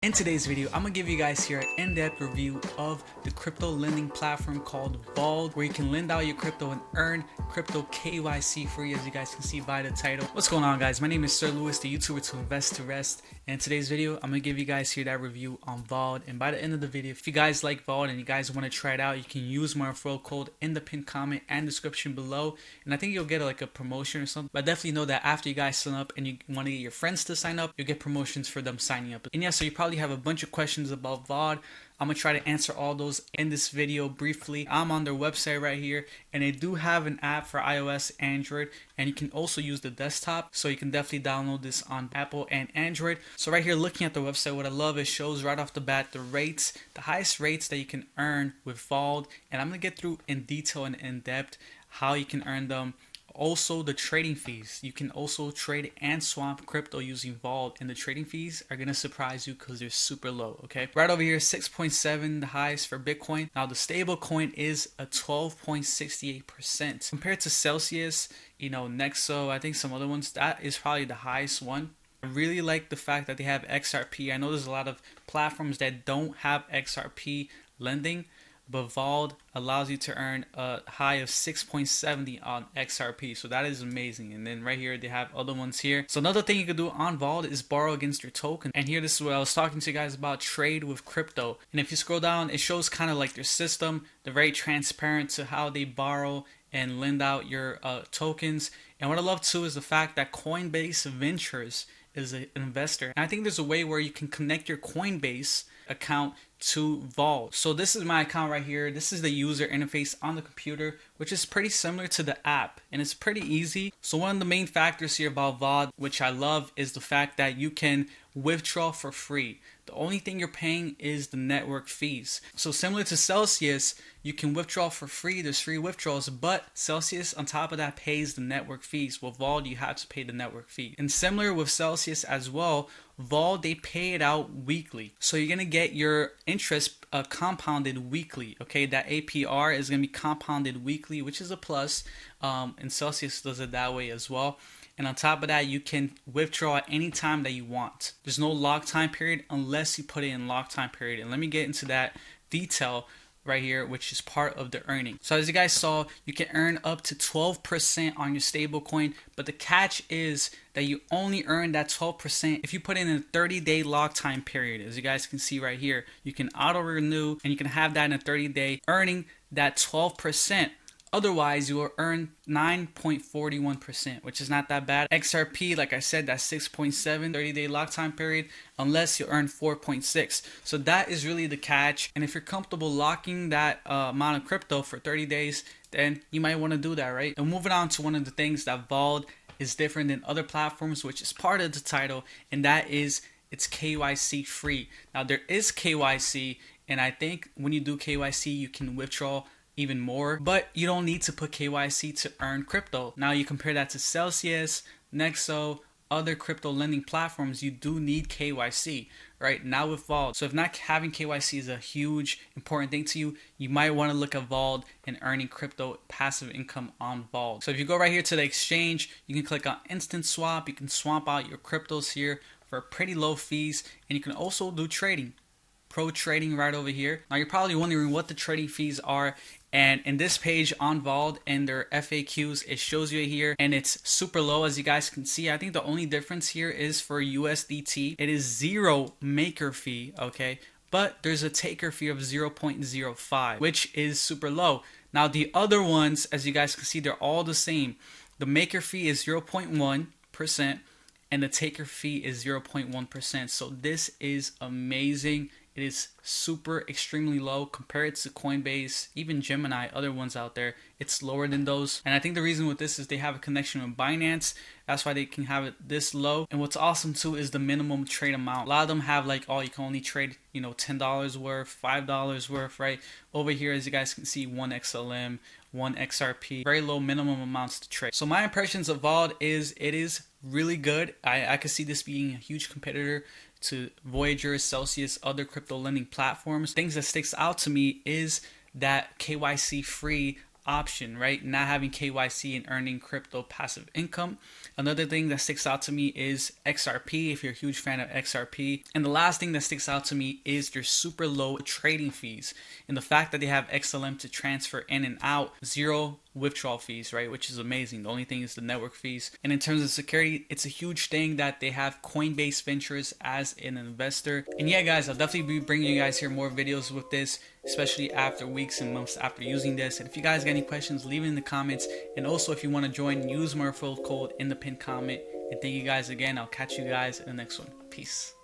In today's video, I'm gonna give you guys here an in-depth review of the crypto lending platform called Vauld, where you can lend out your crypto and earn crypto KYC free, as you guys can see by the title. What's going on, guys? My name is Sir Lewis, the YouTuber to invest to rest. And in today's video, I'm gonna give you guys here that review on Vauld. And by the end of the video, if you guys like Vauld and you guys want to try it out, you can use my referral code in the pinned comment and description below. And I think you'll get like a promotion or something. But definitely know that after you guys sign up and you want to get your friends to sign up, you'll get promotions for them signing up. And yeah, so you probably have a bunch of questions about Vauld. I'm gonna try to answer all those in this video briefly. I'm on their website right here, and they do have an app for iOS, Android, and you can also use the desktop, so you can definitely download this on Apple and Android. So right here, looking at the website, what I love is shows right off the bat the rates, the highest rates that you can earn with Vauld, and I'm gonna get through in detail and in depth how you can earn them. Also, the trading fees. You can also trade and swap crypto using Vauld, and the trading fees are gonna surprise you because they're super low. Okay, right over here, 6.7, the highest for Bitcoin. Now the stable coin is a 12.68% compared to Celsius, Nexo, I think some other ones. That is probably the highest one. I really like the fact that they have XRP. I know there's a lot of platforms that don't have XRP lending, but Vauld allows you to earn a high of 6.70 on XRP, so that is amazing. And then right here they have other ones here. So another thing you can do on Vauld is borrow against your token. And here, this is what I was talking to you guys about, trade with crypto. And if you scroll down, it shows kind of like their system. They're very transparent to how they borrow and lend out your tokens. And what I love too is the fact that Coinbase Ventures is an investor. And I think there's a way where you can connect your Coinbase account to Vauld. So this is my account right here. This is the user interface on the computer, which is pretty similar to the app, and it's pretty easy. So one of the main factors here about Vauld, which I love, is the fact that you can withdraw for free. The only thing you're paying is the network fees. So similar to Celsius, you can withdraw for free. There's free withdrawals, but Celsius on top of that pays the network fees. With Vauld, you have to pay the network fee. And similar with Celsius as well, Vauld, they pay it out weekly. So you're gonna get your interest compounded weekly. Okay, that APY is gonna be compounded weekly, which is a plus. And Celsius does it that way as well. And on top of that, you can withdraw at any time that you want. There's no lock time period unless you put it in lock time period. And let me get into that detail right here, which is part of the earning. So as you guys saw, you can earn up to 12% on your stable coin, but the catch is that you only earn that 12% if you put in a 30-day lock time period. As you guys can see right here, you can auto renew and you can have that in a 30-day, earning that 12%. Otherwise, you will earn 9.41%, which is not that bad. XRP, like I said, that's 6.7 30-day lock time period, unless you earn 4.6. So that is really the catch. And if you're comfortable locking that amount of crypto for 30 days, then you might want to do that, right? And moving on to one of the things that Vauld is different than other platforms, which is part of the title, and that is it's KYC free. Now there is KYC, and I think when you do KYC, you can withdraw even more, but you don't need to put KYC to earn crypto. Now you compare that to Celsius, Nexo, other crypto lending platforms, you do need KYC, right? Now with Vauld. So if not having KYC is a huge important thing to you, you might want to look at Vauld and earning crypto passive income on Vauld. So if you go right here to the exchange, you can click on instant swap. You can swap out your cryptos here for pretty low fees, and you can also do trading. Pro trading right over here. Now you're probably wondering what the trading fees are, and in this page on Vauld and their FAQs, it shows you here, and it's super low, as you guys can see. I think the only difference here is for USDT. It is 0 maker fee, okay, but there's a taker fee of 0.05, which is super low. Now the other ones, as you guys can see, they're all the same. The maker fee is 0.1%, and the taker fee is 0.1%. So this is amazing. It is super extremely low compared to Coinbase, even Gemini, other ones out there. It's lower than those. And I think the reason with this is they have a connection with Binance. That's why they can have it this low. And what's awesome too is the minimum trade amount. A lot of them have like, oh, you can only trade, $10 worth, $5 worth, right? Over here, as you guys can see, 1 XLM, 1 XRP, very low minimum amounts to trade. So my impressions of Vauld is it is really good. I could see this being a huge competitor to Voyager, Celsius, other crypto lending platforms. Things that sticks out to me is that KYC free option, right? Not having KYC and earning crypto passive income. Another thing that sticks out to me is XRP, if you're a huge fan of XRP. And the last thing that sticks out to me is their super low trading fees and the fact that they have XLM to transfer in and out, zero withdrawal fees, right? Which is amazing. The only thing is the network fees. And in terms of security, it's a huge thing that they have Coinbase Ventures as an investor. And yeah, guys, I'll definitely be bringing you guys here more videos with this, especially after weeks and months after using this. And if you guys got any questions, leave it in the comments. And also, if you want to join, use my referral code in the pinned comment. And thank you guys again. I'll catch you guys in the next one. Peace.